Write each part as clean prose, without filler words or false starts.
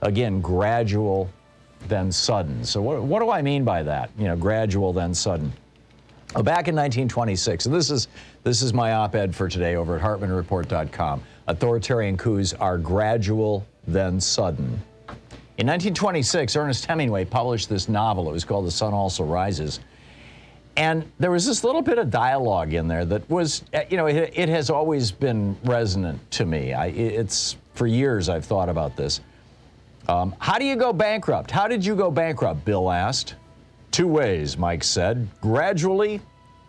Again, gradual, then sudden. So what do I mean by that? Gradual, then sudden. Back in 1926, and this is my op-ed for today over at HartmannReport.com. Authoritarian coups are gradual, then sudden. In 1926, Ernest Hemingway published this novel. It was called The Sun Also Rises. And there was this little bit of dialogue in there that was, it has always been resonant to me. For years I've thought about this. How do you go bankrupt? How did you go bankrupt? Bill asked. 2 ways, Mike said. Gradually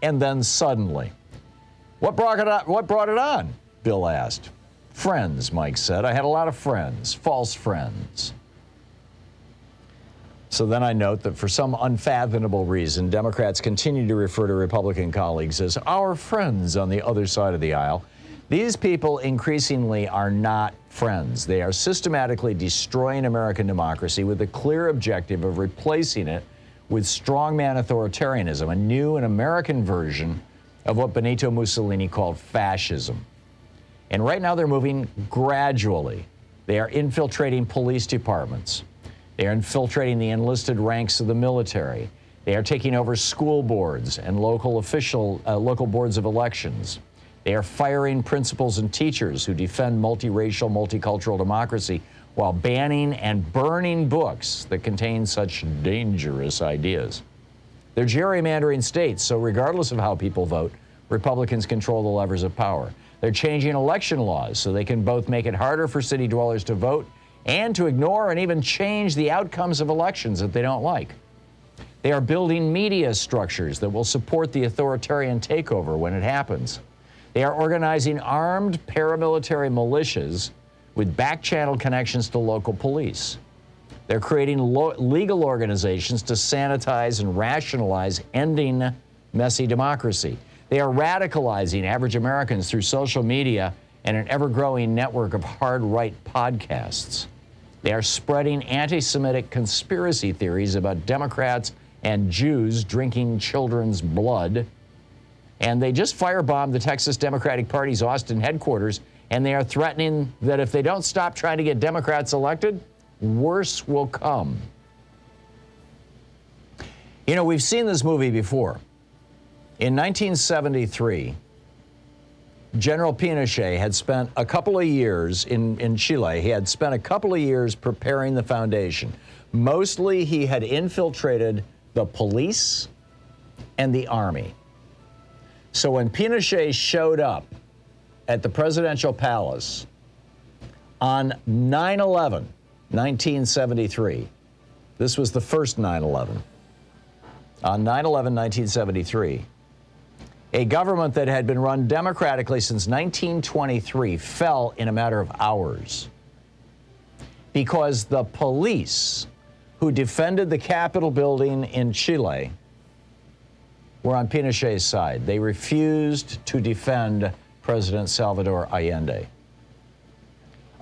and then suddenly. What brought it on? Bill asked. Friends, Mike said. I had a lot of friends, false friends. So then I note that for some unfathomable reason, Democrats continue to refer to Republican colleagues as our friends on the other side of the aisle. These people increasingly are not friends. They are systematically destroying American democracy with the clear objective of replacing it with strongman authoritarianism, a new and American version of what Benito Mussolini called fascism. And right now they're moving gradually. They are infiltrating police departments. They are infiltrating the enlisted ranks of the military. They are taking over school boards and local boards of elections. They are firing principals and teachers who defend multiracial, multicultural democracy while banning and burning books that contain such dangerous ideas. They're gerrymandering states, so regardless of how people vote, Republicans control the levers of power. They're changing election laws so they can both make it harder for city dwellers to vote and to ignore and even change the outcomes of elections that they don't like. They are building media structures that will support the authoritarian takeover when it happens. They are organizing armed paramilitary militias with back-channel connections to local police. They're creating legal organizations to sanitize and rationalize ending messy democracy. They are radicalizing average Americans through social media and an ever-growing network of hard-right podcasts. They are spreading anti-Semitic conspiracy theories about Democrats and Jews drinking children's blood. And they just firebombed the Texas Democratic Party's Austin headquarters, and they are threatening that if they don't stop trying to get Democrats elected, worse will come. We've seen this movie before. In 1973, General Pinochet had spent a couple of years in Chile. He had spent a couple of years preparing the foundation. Mostly he had infiltrated the police and the army. So when Pinochet showed up at the presidential palace on 9/11, 1973, this was the first 9/11. On 9/11, 1973, a government that had been run democratically since 1923 fell in a matter of hours because the police who defended the Capitol building in Chile were on Pinochet's side. They refused to defend President Salvador Allende.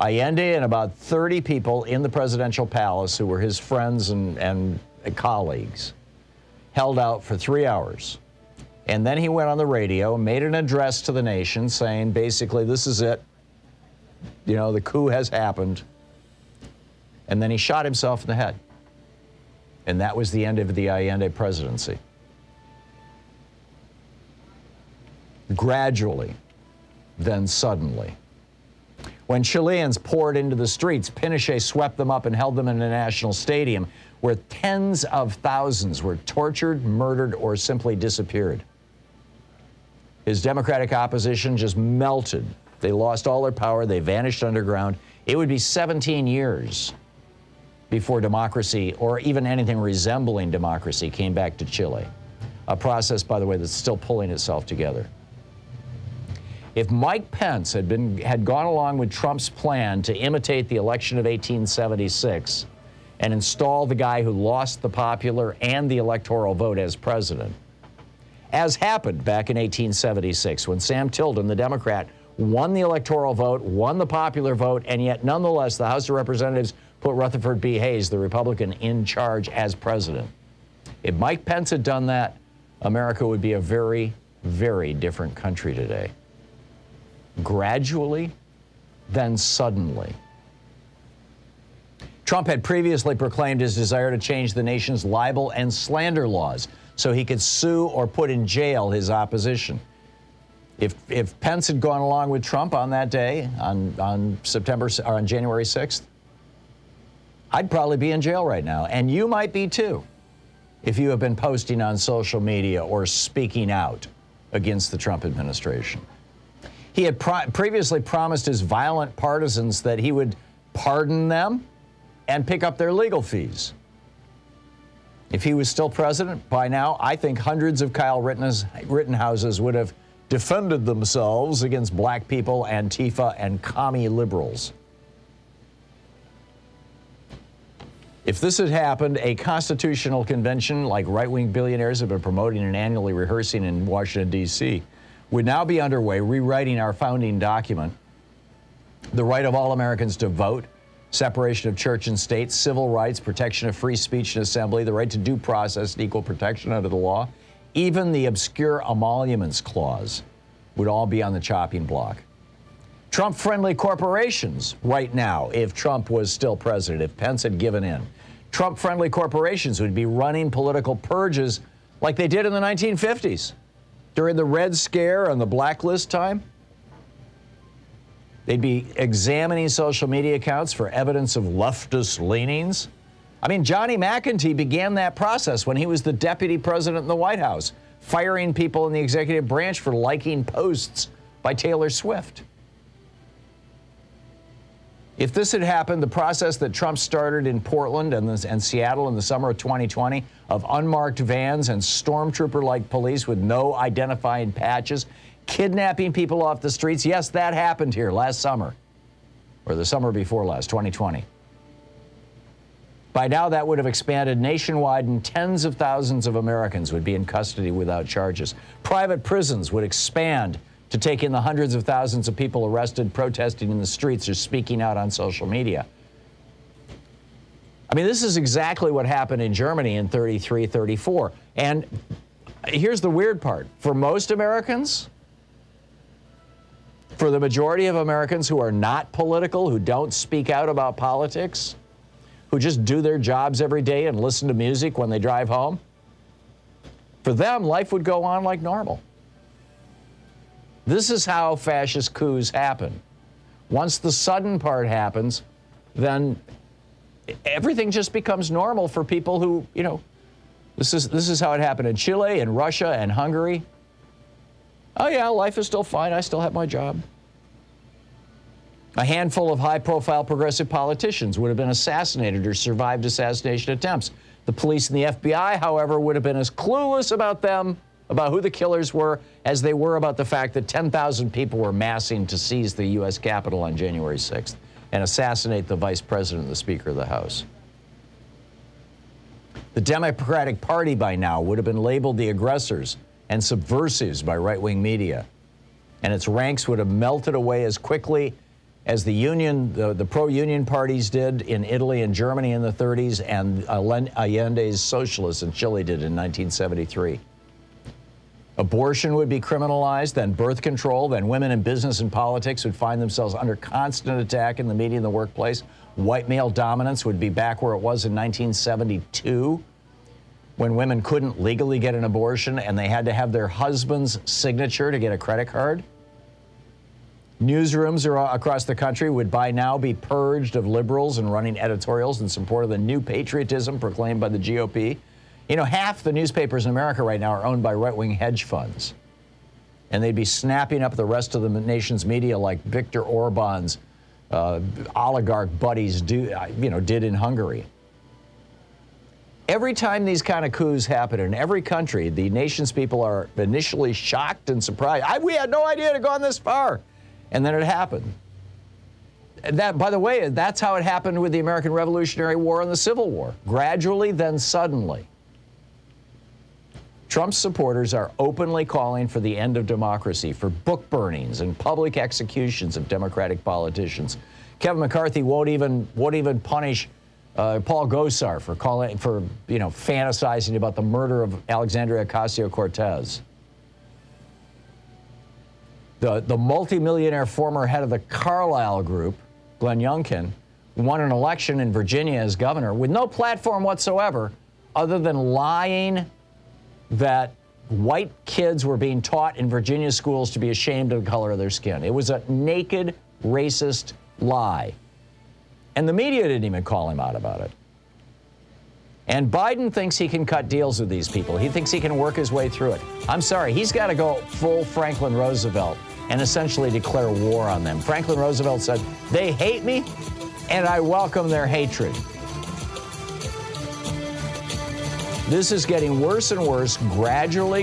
Allende and about 30 people in the presidential palace who were his friends and colleagues held out for 3 hours. And then he went on the radio and made an address to the nation saying, basically, this is it. The coup has happened. And then he shot himself in the head. And that was the end of the Allende presidency. Gradually, then suddenly. When Chileans poured into the streets, Pinochet swept them up and held them in a national stadium where tens of thousands were tortured, murdered, or simply disappeared. His democratic opposition just melted. They lost all their power. They vanished underground. It would be 17 years before democracy, or even anything resembling democracy, came back to Chile. A process, by the way, that's still pulling itself together. If Mike Pence had gone along with Trump's plan to imitate the election of 1876 and install the guy who lost the popular and the electoral vote as president, as happened back in 1876 when Sam Tilden, the Democrat, won the electoral vote, won the popular vote, and yet nonetheless the House of Representatives put Rutherford B. Hayes, the Republican, in charge as president. If Mike Pence had done that, America would be a very, very different country today. Gradually, then suddenly. Trump had previously proclaimed his desire to change the nation's libel and slander laws so he could sue or put in jail his opposition. If Pence had gone along with Trump on that day, on January 6th, I'd probably be in jail right now. And you might be too, if you have been posting on social media or speaking out against the Trump administration. He had previously promised his violent partisans that he would pardon them and pick up their legal fees. If he was still president by now, I think hundreds of Kyle Rittenhouses would have defended themselves against black people, Antifa, and commie liberals. If this had happened, a constitutional convention like right-wing billionaires have been promoting and annually rehearsing in Washington, D.C., would now be underway rewriting our founding document, the right of all Americans to vote, separation of church and state, civil rights, protection of free speech and assembly, the right to due process and equal protection under the law, even the obscure emoluments clause would all be on the chopping block. Trump-friendly corporations right now, if Trump was still president, if Pence had given in, Trump-friendly corporations would be running political purges like they did in the 1950s during the Red Scare and the blacklist time. They'd be examining social media accounts for evidence of leftist leanings. I mean, Johnny McEntee began that process when he was the deputy president in the White House, firing people in the executive branch for liking posts by Taylor Swift. If this had happened, the process that Trump started in Portland and Seattle in the summer of 2020 of unmarked vans and stormtrooper-like police with no identifying patches, kidnapping people off the streets, yes, that happened here last summer, or the summer before last, 2020. By now, that would have expanded nationwide, and tens of thousands of Americans would be in custody without charges. Private prisons would expand to take in the hundreds of thousands of people arrested, protesting in the streets, or speaking out on social media. I mean, this is exactly what happened in Germany in 33, 34. And here's the weird part. For most Americans, for the majority of Americans who are not political, who don't speak out about politics, who just do their jobs every day and listen to music when they drive home, for them, life would go on like normal. This is how fascist coups happen. Once the sudden part happens, then everything just becomes normal for people who, you know, this is how it happened in Chile and Russia and Hungary. Oh yeah, life is still fine. I still have my job. A handful of high-profile progressive politicians would have been assassinated or survived assassination attempts. The police and the FBI, however, would have been as clueless about them, about who the killers were, as they were about the fact that 10,000 people were massing to seize the U.S. Capitol on January 6th and assassinate the Vice President and the Speaker of the House. The Democratic Party by now would have been labeled the aggressors and subversives by right-wing media, and its ranks would have melted away as quickly as the pro-union parties did in Italy and Germany in the 30s, and Allende's socialists in Chile did in 1973. Abortion would be criminalized, then birth control, then women in business and politics would find themselves under constant attack in the media and the workplace. White male dominance would be back where it was in 1972, when women couldn't legally get an abortion and they had to have their husband's signature to get a credit card. Newsrooms across the country would by now be purged of liberals and running editorials in support of the new patriotism proclaimed by the GOP. You know, half the newspapers in America right now are owned by right-wing hedge funds. And they'd be snapping up the rest of the nation's media like Viktor Orban's oligarch buddies did in Hungary. Every time these kind of coups happen in every country, the nation's people are initially shocked and surprised. We had no idea it had gone this far. And then it happened. And that, by the way, that's how it happened with the American Revolutionary War and the Civil War. Gradually, then suddenly. Trump's supporters are openly calling for the end of democracy, for book burnings and public executions of Democratic politicians. Kevin McCarthy won't even punish Paul Gosar for fantasizing about the murder of Alexandria Ocasio-Cortez. The multimillionaire former head of the Carlyle Group, Glenn Youngkin, won an election in Virginia as governor with no platform whatsoever other than lying that white kids were being taught in Virginia schools to be ashamed of the color of their skin. It was a naked, racist lie. And the media didn't even call him out about it. And Biden thinks he can cut deals with these people. He thinks he can work his way through it. I'm sorry, he's got to go full Franklin Roosevelt and essentially declare war on them. Franklin Roosevelt said, they hate me, and I welcome their hatred. This is getting worse and worse, gradually,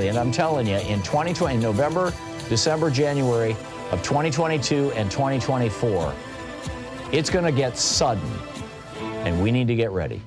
and I'm telling you, in 2020, November, December, January of 2022 and 2024, it's going to get sudden, and we need to get ready.